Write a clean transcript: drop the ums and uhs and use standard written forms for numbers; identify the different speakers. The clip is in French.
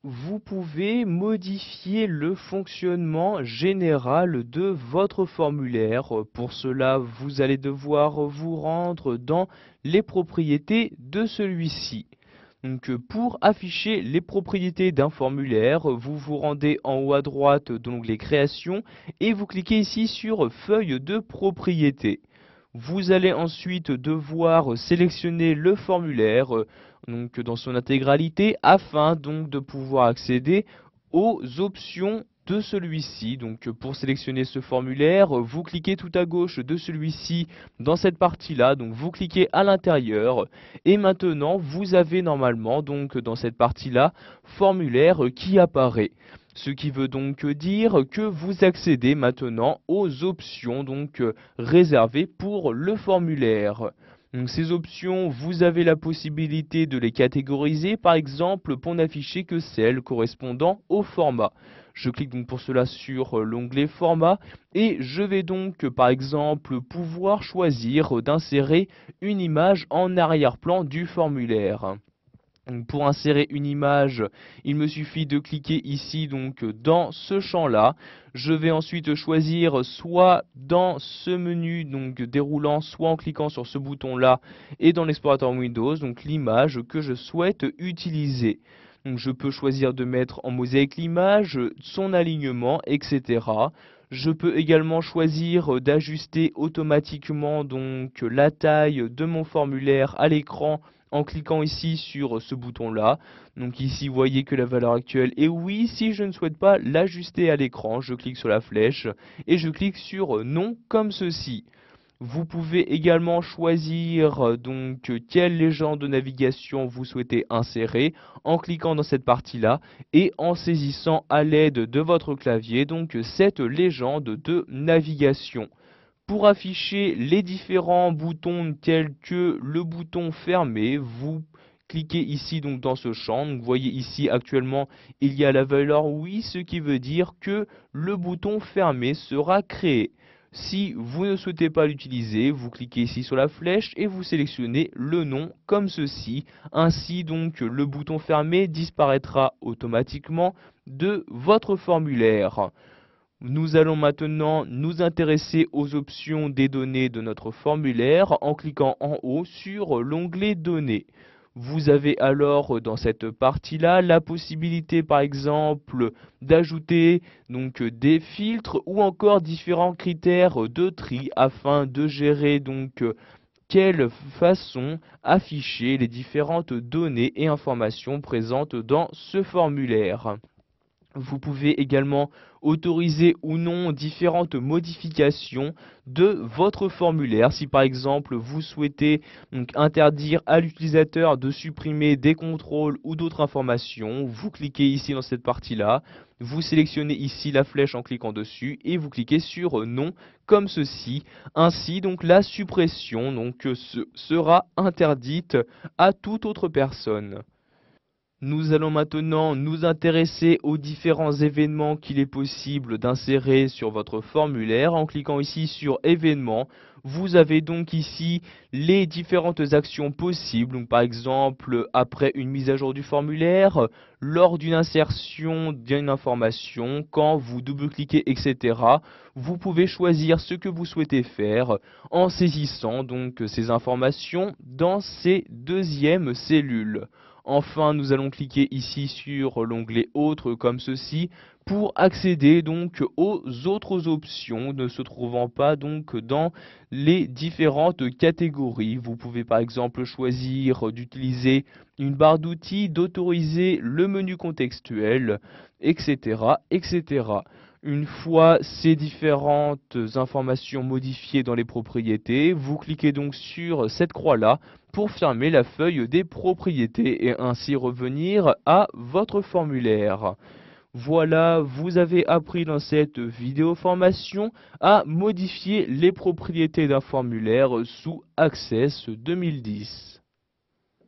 Speaker 1: Vous pouvez modifier le fonctionnement général de votre formulaire. Pour cela, vous allez devoir vous rendre dans les propriétés de celui-ci. Donc, pour afficher les propriétés d'un formulaire, vous vous rendez en haut à droite de l'onglet Création et vous cliquez ici sur Feuille de propriétés. Vous allez ensuite devoir sélectionner le formulaire donc dans son intégralité afin donc de pouvoir accéder aux options de celui-ci. Donc pour sélectionner ce formulaire, vous cliquez tout à gauche de celui-ci dans cette partie-là, donc vous cliquez à l'intérieur et maintenant vous avez normalement donc dans cette partie-là formulaire qui apparaît. Ce qui veut donc dire que vous accédez maintenant aux options donc réservées pour le formulaire. Donc ces options, vous avez la possibilité de les catégoriser, par exemple pour n'afficher que celles correspondant au format. Je clique donc pour cela sur l'onglet format et je vais donc par exemple pouvoir choisir d'insérer une image en arrière-plan du formulaire. Donc pour insérer une image, il me suffit de cliquer ici donc dans ce champ-là. Je vais ensuite choisir soit dans ce menu donc déroulant, soit en cliquant sur ce bouton-là et dans l'explorateur Windows, donc l'image que je souhaite utiliser. Donc je peux choisir de mettre en mosaïque l'image, son alignement, etc. Je peux également choisir d'ajuster automatiquement donc la taille de mon formulaire à l'écran en cliquant ici sur ce bouton-là. Donc ici, vous voyez que la valeur actuelle est oui. Si je ne souhaite pas l'ajuster à l'écran, je clique sur la flèche et je clique sur non comme ceci. Vous pouvez également choisir donc quelle légende de navigation vous souhaitez insérer en cliquant dans cette partie-là et en saisissant à l'aide de votre clavier donc cette légende de navigation. Pour afficher les différents boutons tels que le bouton fermé, vous cliquez ici donc dans ce champ. Donc, vous voyez ici actuellement il y a la valeur oui, ce qui veut dire que le bouton fermé sera créé. Si vous ne souhaitez pas l'utiliser, vous cliquez ici sur la flèche et vous sélectionnez le nom comme ceci. Ainsi donc le bouton fermé disparaîtra automatiquement de votre formulaire. Nous allons maintenant nous intéresser aux options des données de notre formulaire en cliquant en haut sur l'onglet Données. Vous avez alors dans cette partie-là la possibilité par exemple d'ajouter donc des filtres ou encore différents critères de tri afin de gérer donc quelle façon afficher les différentes données et informations présentes dans ce formulaire. Vous pouvez également autoriser ou non différentes modifications de votre formulaire. Si par exemple vous souhaitez donc interdire à l'utilisateur de supprimer des contrôles ou d'autres informations, vous cliquez ici dans cette partie-là, vous sélectionnez ici la flèche en cliquant dessus et vous cliquez sur non comme ceci. Ainsi donc la suppression donc, sera interdite à toute autre personne. Nous allons maintenant nous intéresser aux différents événements qu'il est possible d'insérer sur votre formulaire. En cliquant ici sur événements, vous avez donc ici les différentes actions possibles. Donc, par exemple, après une mise à jour du formulaire, lors d'une insertion d'une information, quand vous double-cliquez, etc. Vous pouvez choisir ce que vous souhaitez faire en saisissant donc ces informations dans ces deuxièmes cellules. Enfin, nous allons cliquer ici sur l'onglet Autres comme ceci pour accéder donc aux autres options ne se trouvant pas donc dans les différentes catégories. Vous pouvez par exemple choisir d'utiliser une barre d'outils, d'autoriser le menu contextuel, etc., etc. Une fois ces différentes informations modifiées dans les propriétés, vous cliquez donc sur cette croix-là pour fermer la feuille des propriétés et ainsi revenir à votre formulaire. Voilà, vous avez appris dans cette vidéo formation à modifier les propriétés d'un formulaire sous Access 2010.